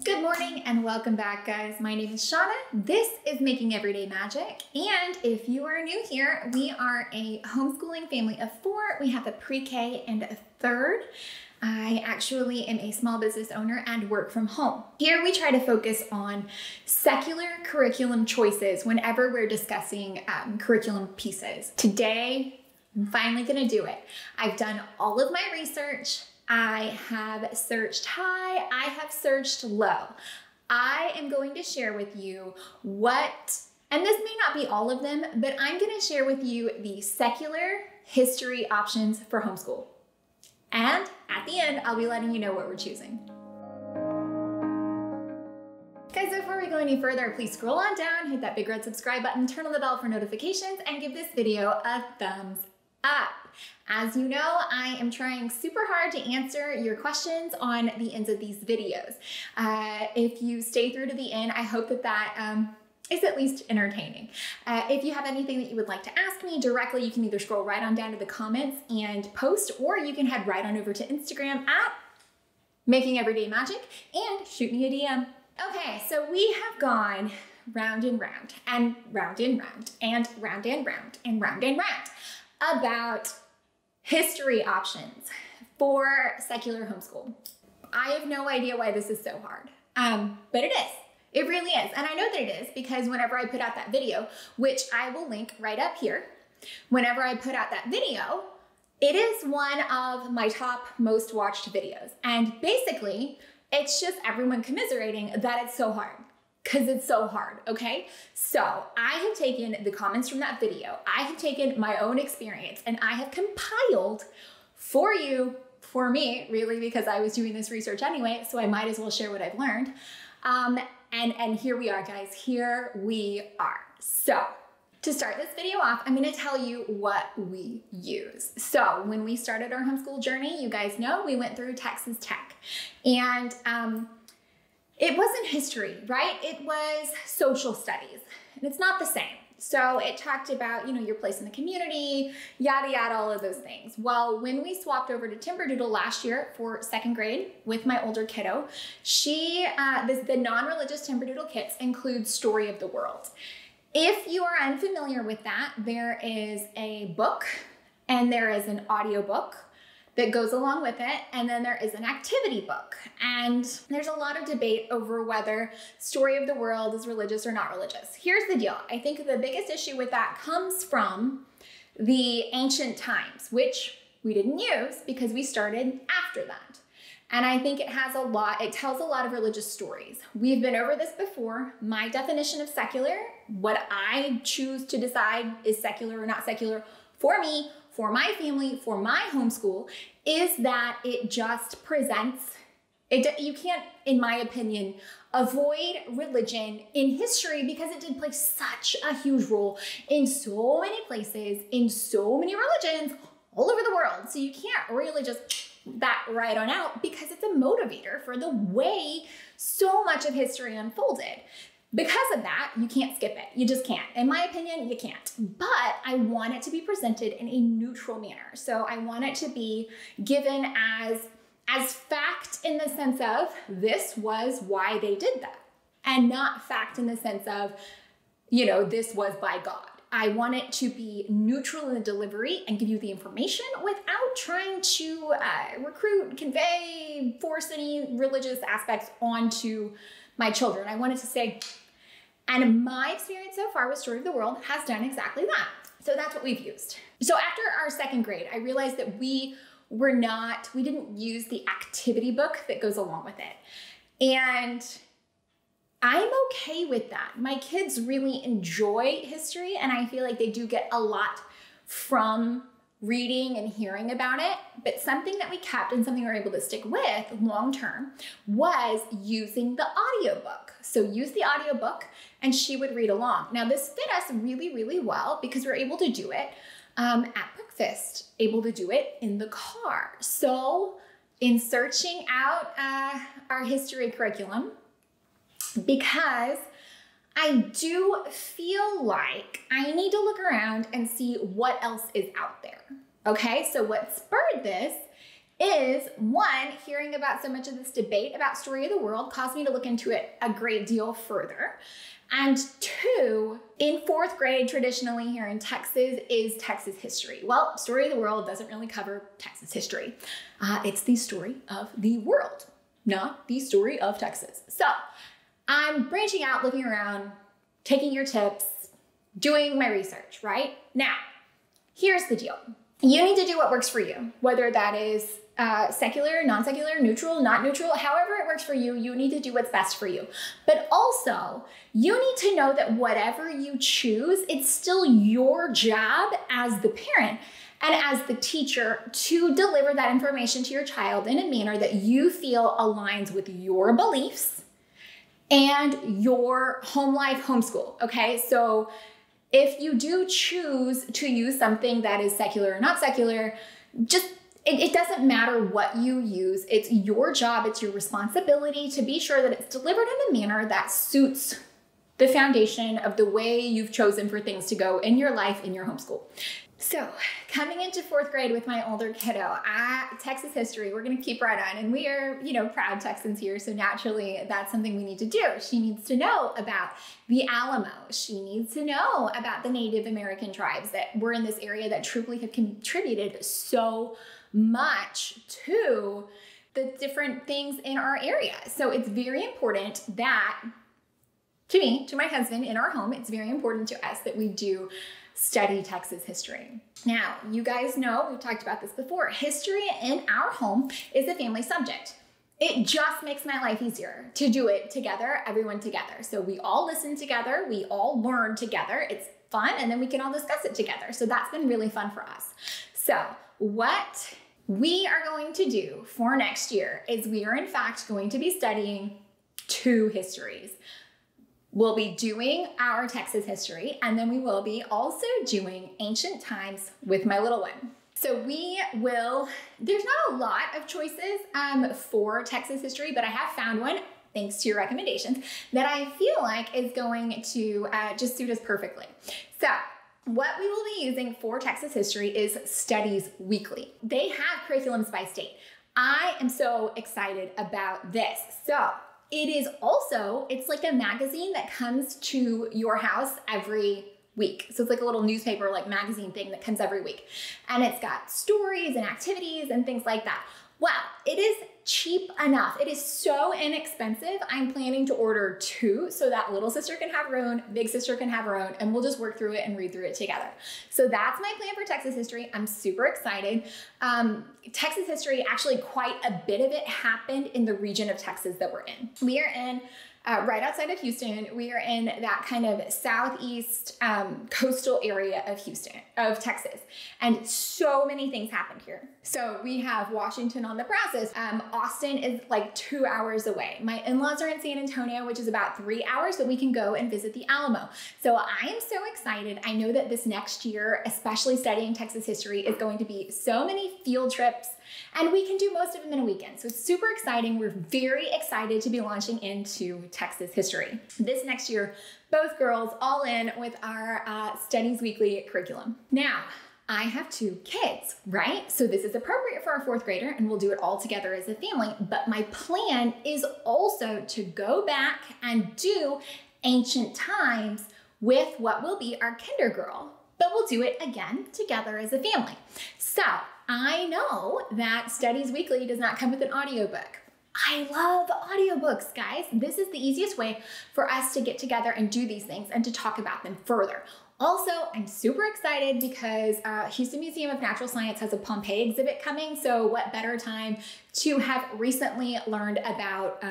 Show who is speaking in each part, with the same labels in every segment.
Speaker 1: Good morning and welcome back, guys. My name is Shanna. This is Making Everyday Magic. And if you are new here, we are a homeschooling family of 4. We have a pre-K and a third. I actually am a small business owner and work from home. Here we try to focus on secular curriculum choices whenever we're discussing curriculum pieces. Today, I'm finally gonna do it. I've done all of my research. I have searched high, I have searched low. I am going to share with you and this may not be all of them, but I'm gonna share with you the secular history options for homeschool. And at the end, I'll be letting you know what we're choosing. Guys, before we go any further, please scroll on down, hit that big red subscribe button, turn on the bell for notifications, and give this video a thumbs up. As you know, I am trying super hard to answer your questions on the ends of these videos. If you stay through to the end, I hope that is at least entertaining. If you have anything that you would like to ask me directly, you can either scroll right on down to the comments and post, or you can head right on over to Instagram at Making Everyday Magic and shoot me a DM. Okay, so we have gone round and round and round and round and round and round and round and round about history options for secular homeschool. I have no idea why this is so hard, but it is. It really is. And I know that it is because whenever I put out that video, which I will link right up here, whenever I put out that video, it is one of my top most watched videos. And basically, it's just everyone commiserating that it's so hard. Because it's so hard, okay? So I have taken the comments from that video, I have taken my own experience, and I have compiled for you, for me, really, because I was doing this research anyway, so I might as well share what I've learned. And here we are, guys, here we are. So to start this video off, I'm gonna tell you what we use. So when we started our homeschool journey, you guys know, we went through Texas Tech. And it wasn't history, right? It was social studies, and it's not the same. So it talked about, your place in the community, yada, yada, all of those things. Well, when we swapped over to Timberdoodle last year for 2nd grade with my older kiddo, the non-religious Timberdoodle kits include Story of the World. If you are unfamiliar with that, there is a book and there is an audiobook that goes along with it, and then there is an activity book. And there's a lot of debate over whether Story of the World is religious or not religious. Here's the deal. I think the biggest issue with that comes from the ancient times, which we didn't use because we started after that. And I think it tells a lot of religious stories. We've been over this before. My definition of secular, what I choose to decide is secular or not secular for me, for my family, for my homeschool, is that it just presents, you can't, in my opinion, avoid religion in history because it did play such a huge role in so many places, in so many religions all over the world. So you can't really just that right on out because it's a motivator for the way so much of history unfolded. Because of that, you can't skip it. You just can't. In my opinion, you can't. But I want it to be presented in a neutral manner. So I want it to be given as fact in the sense of this was why they did that. And not fact in the sense of, this was by God. I want it to be neutral in the delivery and give you the information without trying to recruit, convey, force any religious aspects onto my children. I wanted to say, and my experience so far with Story of the World has done exactly that. So that's what we've used. So after our 2nd grade, I realized that we didn't use the activity book that goes along with it. And I'm okay with that. My kids really enjoy history, and I feel like they do get a lot from reading and hearing about it, but something that we kept and something we were able to stick with long term was using the audiobook. So use the audiobook and she would read along. Now this fit us really, really well because we were able to do it at breakfast, able to do it in the car. So in searching out our history curriculum, because I do feel like I need to look around and see what else is out there. Okay, so what spurred this is one, hearing about so much of this debate about story of the world caused me to look into it a great deal further. And two, in fourth grade, traditionally here in Texas, is Texas history. Well, story of the world doesn't really cover Texas history. It's the story of the world, not the story of Texas. So I'm branching out, looking around, taking your tips, doing my research, right? Now, here's the deal. You need to do what works for you, whether that is secular, non-secular, neutral, not neutral, however it works for you, you need to do what's best for you. But also, you need to know that whatever you choose, it's still your job as the parent and as the teacher to deliver that information to your child in a manner that you feel aligns with your beliefs and your home life homeschool, okay? So if you do choose to use something that is secular or not secular, just it doesn't matter what you use. It's your job, it's your responsibility to be sure that it's delivered in a manner that suits the foundation of the way you've chosen for things to go in your life, in your homeschool. So coming into fourth grade with my older kiddo, Texas history, we're gonna keep right on. And we are, proud Texans here. So naturally that's something we need to do. She needs to know about the Alamo. She needs to know about the Native American tribes that were in this area that truly have contributed so much to the different things in our area. So it's very important that, to me, to my husband, in our home, it's very important to us that we do study Texas history. Now, you guys know, we've talked about this before, history in our home is a family subject. It just makes my life easier to do it together, everyone together. So we all listen together, we all learn together, it's fun, and then we can all discuss it together. So that's been really fun for us. So what we are going to do for next year is we are in fact going to be studying 2 histories. We'll be doing our Texas history, and then we will be also doing ancient times with my little one. So there's not a lot of choices for Texas history, but I have found one, thanks to your recommendations, that I feel like is going to just suit us perfectly. So what we will be using for Texas history is Studies Weekly. They have curriculums by state. I am so excited about this. So it's like a magazine that comes to your house every week. So it's like a little newspaper, like magazine thing that comes every week. And it's got stories and activities and things like that. Well, it is cheap enough. It is so inexpensive. I'm planning to order 2 so that little sister can have her own, big sister can have her own, and we'll just work through it and read through it together. So that's my plan for Texas history. I'm super excited. Texas history, actually quite a bit of it happened in the region of Texas that we're in. We are in right outside of Houston. We are in that kind of southeast coastal area of Texas. And so many things happened here. So we have Washington on the Brazos. Austin is like 2 hours away. My in-laws are in San Antonio, which is about 3 hours, but we can go and visit the Alamo. So I am so excited. I know that this next year, especially studying Texas history, is going to be so many field trips, and we can do most of them in a weekend. So it's super exciting. We're very excited to be launching into Texas history. This next year, both girls all in with our Studies Weekly curriculum. Now, I have 2 kids, right? So this is appropriate for our 4th grader, and we'll do it all together as a family. But my plan is also to go back and do ancient times with what will be our kinder girl, but we'll do it again together as a family. So I know that Studies Weekly does not come with an audiobook. I love audiobooks, guys. This is the easiest way for us to get together and do these things and to talk about them further. Also, I'm super excited because Houston Museum of Natural Science has a Pompeii exhibit coming. So what better time to have recently learned about,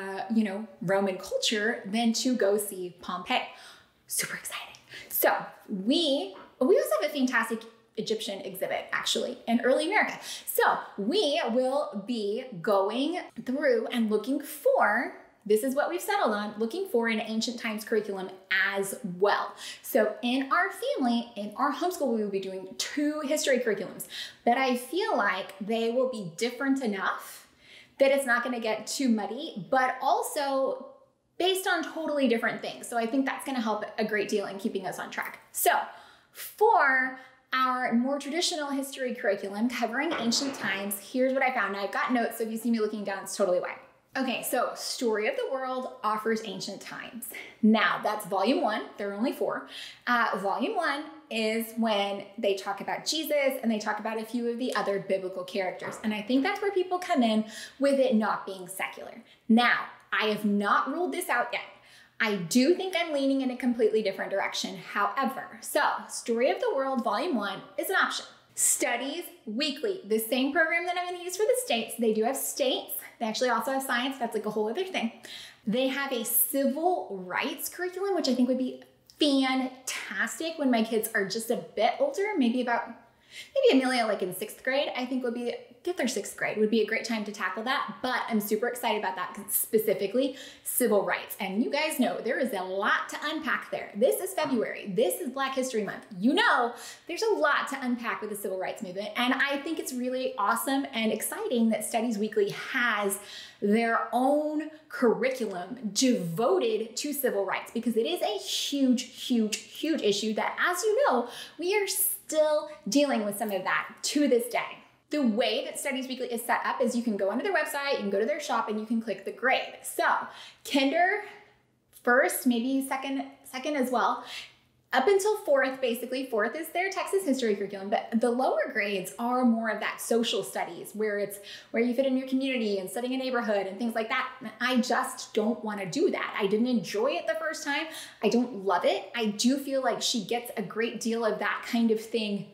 Speaker 1: Roman culture than to go see Pompeii. Super exciting. So we also have a fantastic Egyptian exhibit, actually, in early America. So we will be going through and looking for, this is what we've settled on, looking for an ancient times curriculum as well. So in our family, in our homeschool, we will be doing 2 history curriculums, but I feel like they will be different enough that it's not gonna get too muddy, but also based on totally different things. So I think that's gonna help a great deal in keeping us on track. So for our more traditional history curriculum covering ancient times, here's what I found. Now I've got notes, so if you see me looking down, it's totally why. Okay, so Story of the World offers ancient times. Now that's volume 1, there are only 4. Volume 1 is when they talk about Jesus and they talk about a few of the other biblical characters. And I think that's where people come in with it not being secular. Now, I have not ruled this out yet. I do think I'm leaning in a completely different direction. However, so Story of the World Volume 1 is an option. Studies Weekly, the same program that I'm going to use for the states. They do have states. They actually also have science. That's like a whole other thing. They have a civil rights curriculum, which I think would be fantastic when my kids are just a bit older, maybe Amelia like in 6th grade, I think would be 5th or 6th grade would be a great time to tackle that. But I'm super excited about that because it's specifically civil rights. And you guys know there is a lot to unpack there. This is February. This is Black History Month. You know, there's a lot to unpack with the civil rights movement. And I think it's really awesome and exciting that Studies Weekly has their own curriculum devoted to civil rights because it is a huge, huge, huge issue that, as you know, we are still dealing with some of that to this day. The way that Studies Weekly is set up is you can go onto their website, you can go to their shop, and you can click the grade. So kinder, first, maybe second as well, up until 4th, basically. 4th is their Texas history curriculum, but the lower grades are more of that social studies where it's where you fit in your community and studying a neighborhood and things like that. I just don't want to do that. I didn't enjoy it the first time. I don't love it. I do feel like she gets a great deal of that kind of thing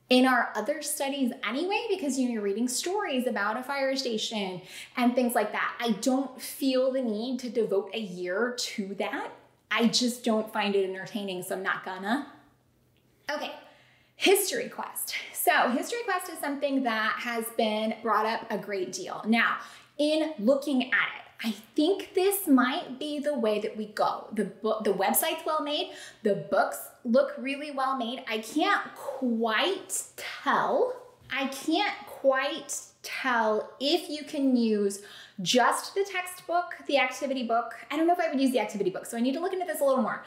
Speaker 1: in our other studies anyway, because you're reading stories about a fire station and things like that. I don't feel the need to devote a year to that. I just don't find it entertaining, so I'm not gonna. Okay, History Quest. So History Quest is something that has been brought up a great deal. Now, in looking at it, I think this might be the way that we go. The website's well made. The books look really well made. I can't quite tell if you can use just the textbook, the activity book. I don't know if I would use the activity book, so I need to look into this a little more.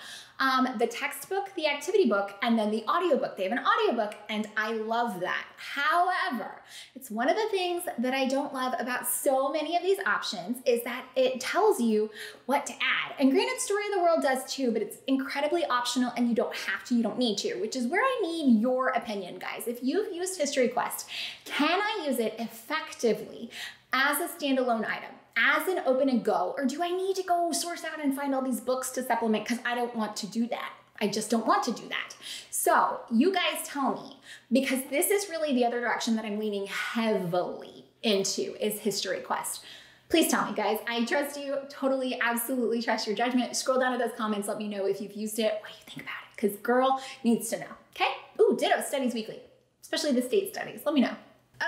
Speaker 1: The textbook, the activity book, and then the audiobook. They have an audiobook, and I love that. However, it's one of the things that I don't love about so many of these options is that it tells you what to add. And granted, Story of the World does too, but it's incredibly optional, and you don't have to, you don't need to, which is where I need your opinion, guys. If you've used History Quest, can I use it effectively as a standalone item, as an open and go, or do I need to go source out and find all these books to supplement? Because I don't want to do that. I just don't want to do that. So you guys tell me, because this is really the other direction that I'm leaning heavily into is History Quest. Please tell me, guys. I trust you, totally, absolutely trust your judgment. Scroll down to those comments, let me know if you've used it, what do you think about it? Because girl needs to know, okay? Ooh, ditto, Studies Weekly, especially the state studies, let me know.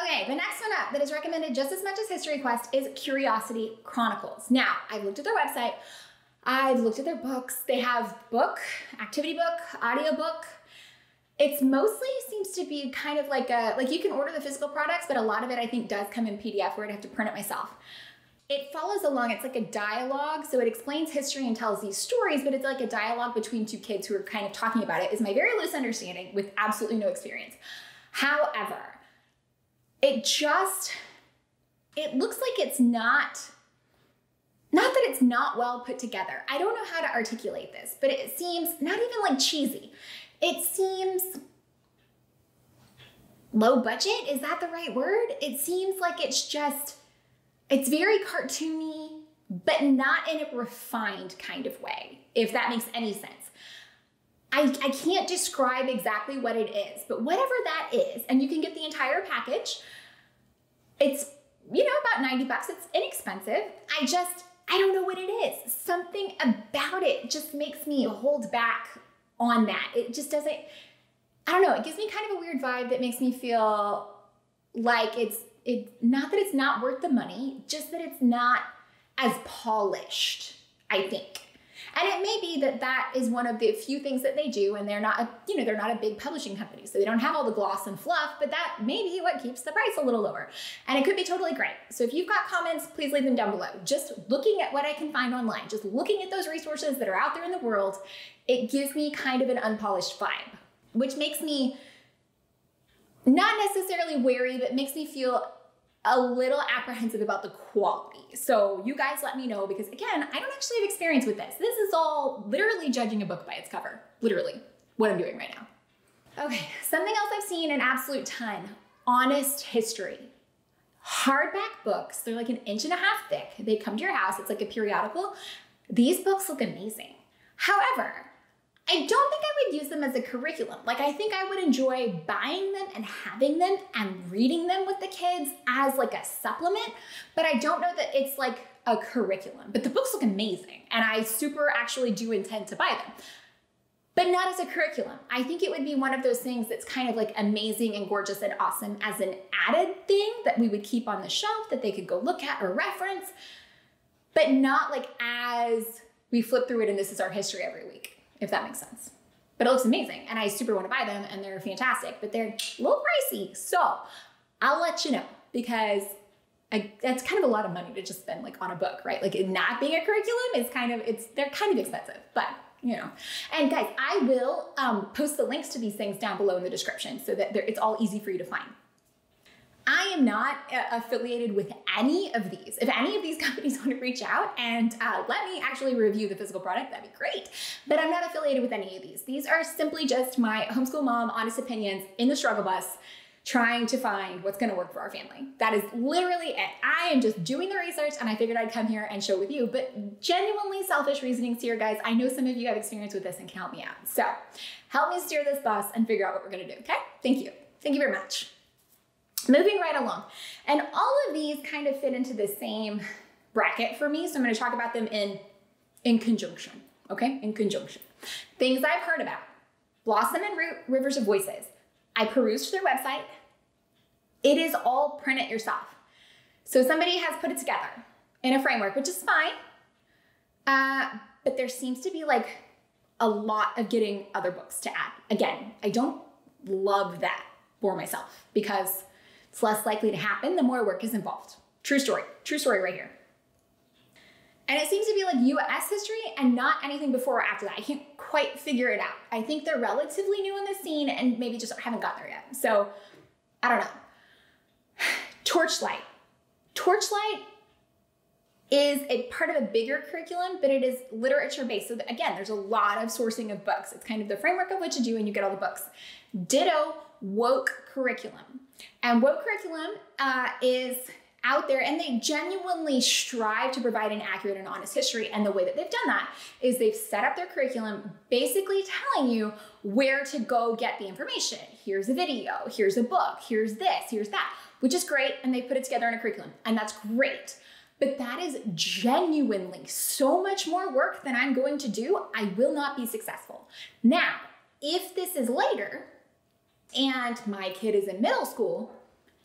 Speaker 1: Okay, the next one up that is recommended just as much as History Quest is Curiosity Chronicles. Now, I've looked at their website, I've looked at their books. They have book, activity book, audio book. It's mostly seems to be kind of like you can order the physical products, but a lot of it I think does come in PDF where I'd have to print it myself. It follows along, it's like a dialogue, so it explains history and tells these stories, but it's like a dialogue between two kids who are kind of talking about it, is my very loose understanding with absolutely no experience. However, it looks like it's not that it's not well put together. I don't know how to articulate this, but it seems not even like cheesy. It seems low budget. Is that the right word? It seems like it's very cartoony, but not in a refined kind of way, if that makes any sense. I can't describe exactly what it is, but whatever that is, and you can get the entire package. It's, about 90 bucks. It's inexpensive. I don't know what it is. Something about it just makes me hold back on that. It just doesn't, I don't know. It gives me kind of a weird vibe that makes me feel like it's not that it's not worth the money, just that it's not as polished, I think. And it may be that that is one of the few things that they do, and they're not a big publishing company, so they don't have all the gloss and fluff, but that may be what keeps the price a little lower. And it could be totally great. So if you've got comments, please leave them down below. Just looking at what I can find online, just looking at those resources that are out there in the world, it gives me kind of an unpolished vibe, which makes me not necessarily wary, but makes me feel a little apprehensive about the quality. So you guys let me know, because again, I don't actually have experience with this. This is all literally judging a book by its cover. Literally what I'm doing right now. Okay, something else I've seen an absolute ton, honest history. Hardback books, they're like 1.5 inches thick. They come to your house, it's like a periodical. These books look amazing. However, I don't think I would use them as a curriculum. Like, I think I would enjoy buying them and having them and reading them with the kids as like a supplement, but I don't know that it's like a curriculum. But the books look amazing, and I super actually do intend to buy them, but not as a curriculum. I think it would be one of those things that's kind of like amazing and gorgeous and awesome as an added thing that we would keep on the shelf that they could go look at or reference, but not like as we flip through it and this is our history every week, if that makes sense. But it looks amazing, and I super want to buy them, and they're fantastic, but they're a little pricey. So I'll let you know, because that's kind of a lot of money to just spend like on a book, right? Like, it not being a curriculum is they're kind of expensive, but you know. And guys, I will post the links to these things down below in the description so that it's all easy for you to find. I am not affiliated with any of these. If any of these companies want to reach out and let me actually review the physical product, that'd be great. But I'm not affiliated with any of these. These are simply just my homeschool mom honest opinions in the struggle bus, trying to find what's going to work for our family. That is literally it. I am just doing the research, and I figured I'd come here and show with you, but genuinely selfish reasonings here, guys. I know some of you have experience with this and can help me out. So help me steer this bus and figure out what we're going to do, okay? Thank you. Thank you very much. Moving right along. And all of these kind of fit into the same bracket for me, so I'm going to talk about them in conjunction, okay? In conjunction. Things I've heard about. Blossom and Root, Rivers of Voices. I perused their website. It is all print it yourself. So somebody has put it together in a framework, which is fine. But there seems to be like a lot of getting other books to add. Again, I don't love that for myself, because it's less likely to happen the more work is involved. True story right here. And it seems to be like US history and not anything before or after that. I can't quite figure it out. I think they're relatively new in the scene and maybe just haven't gotten there yet. So I don't know. Torchlight. Torchlight is a part of a bigger curriculum, but it is literature based. So again, there's a lot of sourcing of books. It's kind of the framework of what to do, and you get all the books. Ditto woke curriculum. And woke curriculum is out there, and they genuinely strive to provide an accurate and honest history. And the way that they've done that is they've set up their curriculum basically telling you where to go get the information. Here's a video, here's a book, here's this, here's that, which is great. And they put it together in a curriculum, and that's great. But that is genuinely so much more work than I'm going to do. I will not be successful. Now, if this is later and my kid is in middle school,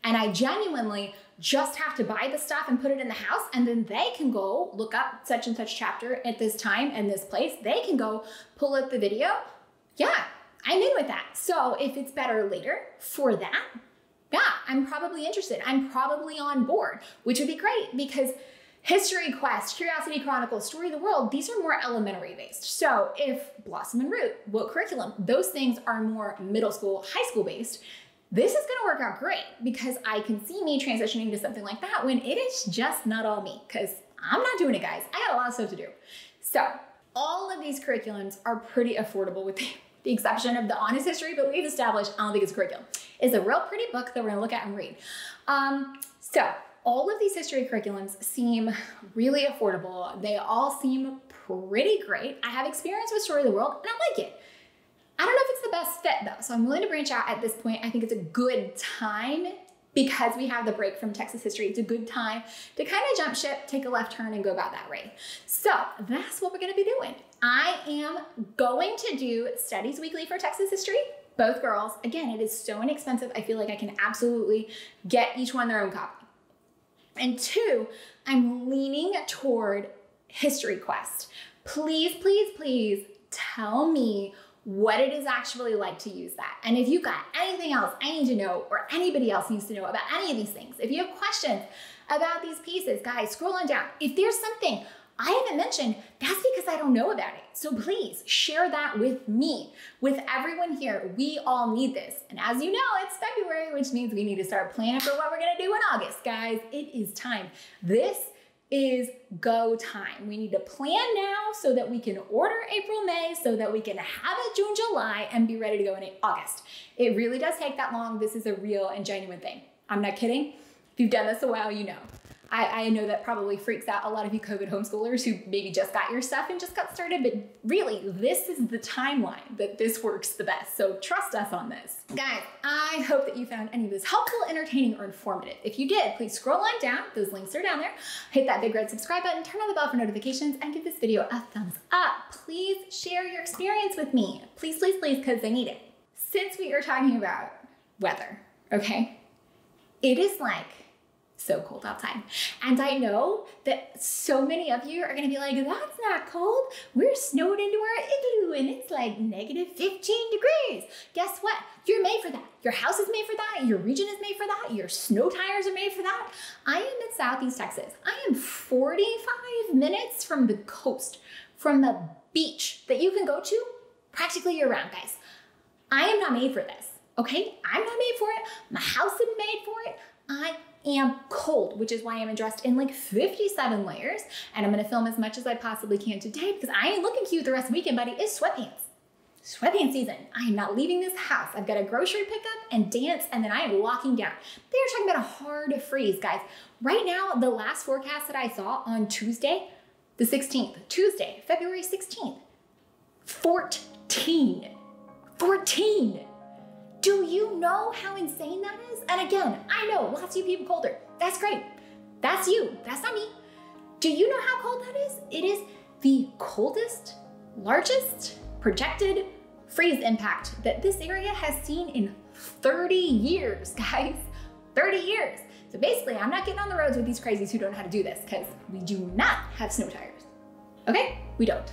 Speaker 1: and I genuinely just have to buy the stuff and put it in the house, and then they can go look up such and such chapter at this time and this place. They can go pull up the video. Yeah, I'm in with that. So if it's better later for that, yeah, I'm probably interested. I'm probably on board, which would be great, because History Quest, Curiosity Chronicles, Story of the World, these are more elementary based. So if Blossom and Root, what curriculum, those things are more middle school, high school based, this is gonna work out great, because I can see me transitioning to something like that when it is just not all me, because I'm not doing it, guys. I got a lot of stuff to do. So all of these curriculums are pretty affordable, with the exception of the honest history, but we've established I don't think it's a curriculum. It's a real pretty book that we're gonna look at and read. So all of these history curriculums seem really affordable. They all seem pretty great. I have experience with Story of the World, and I like it. I don't know if it's the best fit though, so I'm willing to branch out at this point. I think it's a good time, because we have the break from Texas history. It's a good time to kind of jump ship, take a left turn, and go about that way. So that's what we're gonna be doing. I am going to do studies weekly for Texas history, both girls. Again, it is so inexpensive. I feel like I can absolutely get each one their own copy. And two, I'm leaning toward History Quest. Please, please, please tell me what it is actually like to use that. And if you've got anything else I need to know, or anybody else needs to know about any of these things, if you have questions about these pieces, guys, scroll on down. If there's something I haven't mentioned, that's because I don't know about it. So please share that with me, with everyone here. We all need this. And as you know, it's February, which means we need to start planning for what we're gonna do in August. Guys, it is time. This is go time. We need to plan now so that we can order April, May, so that we can have it June, July, and be ready to go in August. It really does take that long. This is a real and genuine thing. I'm not kidding. If you've done this a while, you know. I know that probably freaks out a lot of you COVID homeschoolers who maybe just got your stuff and just got started, but really, this is the timeline that this works the best. So trust us on this. Guys, I hope that you found any of this helpful, entertaining, or informative. If you did, please scroll on down. Those links are down there. Hit that big red subscribe button, turn on the bell for notifications, and give this video a thumbs up. Please share your experience with me. Please, please, please, because I need it. Since we are talking about weather, okay? It is like so cold outside. And I know that so many of you are gonna be like, that's not cold. We're snowed into our igloo and it's like negative 15 degrees. Guess what? You're made for that. Your house is made for that. Your region is made for that. Your snow tires are made for that. I am in Southeast Texas. I am 45 minutes from the coast, from the beach that you can go to practically year round, guys. I am not made for this, okay? I'm not made for it. My house isn't made for it. I am cold, which is why I'm dressed in like 57 layers. And I'm gonna film as much as I possibly can today because I ain't looking cute the rest of the weekend, buddy. It's sweatpants. Sweatpants season. I am not leaving this house. I've got a grocery pickup and dance, and then I am walking down. They're talking about a hard freeze, guys. Right now, the last forecast that I saw on Tuesday, the 16th, Tuesday, February 16th, 14. 14. Do you know how insane that is? And again, I know lots of you people colder. That's great. That's you. That's not me. Do you know how cold that is? It is the coldest, largest projected freeze impact that this area has seen in 30 years, guys. 30 years. So basically, I'm not getting on the roads with these crazies who don't know how to do this because we do not have snow tires. Okay? We don't.